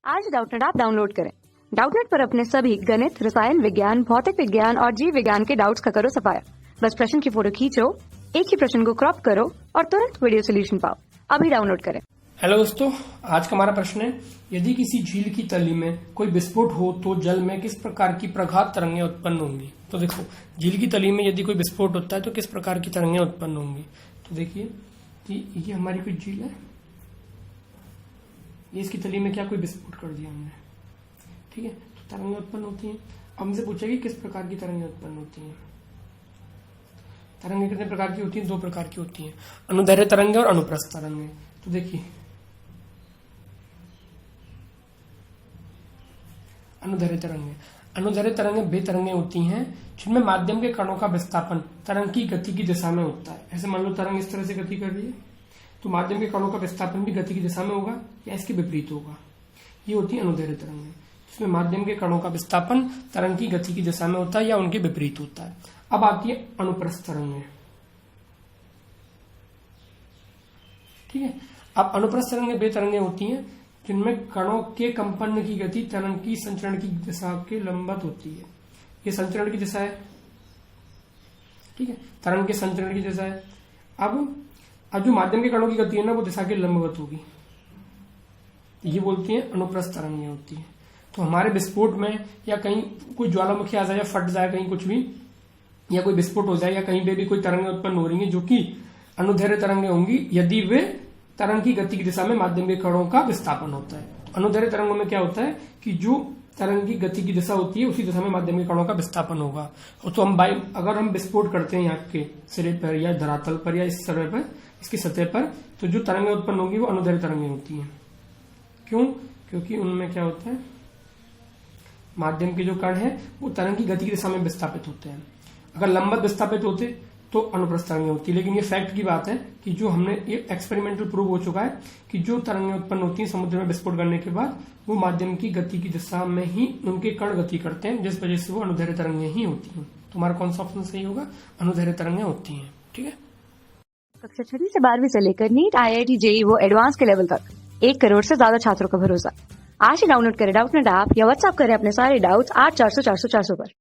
आज Doubtnut app download करें। Doubtnut पर अपने सभी गणित, रसायन विज्ञान, भौतिक विज्ञान और जीव विज्ञान के डाउट्स का करो सफाया। बस प्रश्न की फोटो खींचो, एक ही प्रश्न को क्रॉप करो और तुरंत वीडियो सोल्यूशन पाओ। अभी डाउनलोड करें। हेलो दोस्तों, आज का हमारा प्रश्न है, यदि किसी झील की तली में कोई विस्फोट हो तो जल में किस प्रकार की प्रघात तरंगें उत्पन्न होंगी। तो देखो, झील की तली में यदि कोई विस्फोट होता है तो किस प्रकार की तरंगें उत्पन्न होंगी। तो देखिए कि ये हमारी कोई झील है, ये इसकी तली में क्या कोई विस्फोट कर दिया हमने, ठीक है, तो तरंगें उत्पन्न होती हैं। अब हमसे पूछा कि किस प्रकार की तरंगें उत्पन्न होती हैं। तरंगें कितने प्रकार की होती हैं? 2 प्रकार की होती हैं, अनुदैर्घ्य तरंगें और अनुप्रस्थ तरंगें। तो देखिए, अनुदैर्घ्य तरंगें वे तरंगें होती हैं जिनमें माध्यम के कणों का विस्थापन तरंग की गति की दिशा में होता है। ऐसे मान लो तरंग इस तरह से गति कर रही है तो माध्यम के कणों का विस्थापन भी गति की दिशा में होगा या इसके विपरीत होगा। ये होती है अनुदैर्घ्य तरंगें, जिसमें माध्यम के कणों का विस्थापन तरंग की गति की दिशा में होता है या उनके विपरीत होता है। अब आती है अनुप्रस्थ तरंगें, ठीक है। अब अनुप्रस्थ तरंगें वे तरंगें होती हैं जिनमें कणों के कंपन की गति तरंग की संचरण की दिशा के लंबवत होती है। ये संचरण की दिशा है, ठीक है, तरंग के संचरण की दिशा है। अब जो माध्यम के कणों की गति है ना, वो दिशा के लंबवत होगी। ये बोलती है अनुप्रस्थ तरंगें होती है। तो हमारे विस्फोट में या कहीं कोई ज्वालामुखी आ जाए या फट जाए कहीं कुछ भी, या कोई विस्फोट हो जाए या कहीं पे भी कोई तरंगें उत्पन्न हो रही है जो कि अनुदैर्घ्य तरंगें होंगी यदि वे तरंग की गति की दिशा में माध्यम के कणों का विस्थापन होता है। अनुदैर्घ्य तरंगों में क्या होता है कि जो तरंग की गति की दिशा होती है उसी दिशा में माध्यम के कणों का विस्थापन होगा। तो अगर हम विस्फोट करते हैं यहाँ के सिरे पर या धरातल पर या इस तरह पर, इसकी सतह पर, तो जो तरंगें उत्पन्न होंगी वो अनुदैर्घ्य तरंगें होती हैं। क्यों? क्योंकि उनमें क्या होता है, माध्यम के जो कण है वो तरंग की गति की दिशा में विस्थापित होते हैं। अगर लंबवत विस्थापित होते तो अनुप्रस्थ तरंगें होती है। लेकिन ये फैक्ट की बात है कि जो हमने ये एक्सपेरिमेंटल प्रूव हो चुका है कि जो तरंगें उत्पन्न होती हैं समुद्र में विस्फोट करने के बाद, वो माध्यम की गति की दिशा में ही उनके कण गति करते हैं, जिस वजह से वो अनुदैर्घ्य तरंगें ही होती हैं। तुम्हारा कौन सा ऑप्शन सही होगा? अनुदैर्घ्य तरंगें होती हैं, ठीक है। कक्षा 6 से 12वीं से लेकर नीट, IIT, JEE वो एडवांस के लेवल तक 1 करोड़ से ज्यादा छात्रों का भरोसा। आज ही डाउनलोड करें डाउटनेट ऐप या व्हाट्सएप करें अपने सारे डाउट्स 8400 400 400 पर।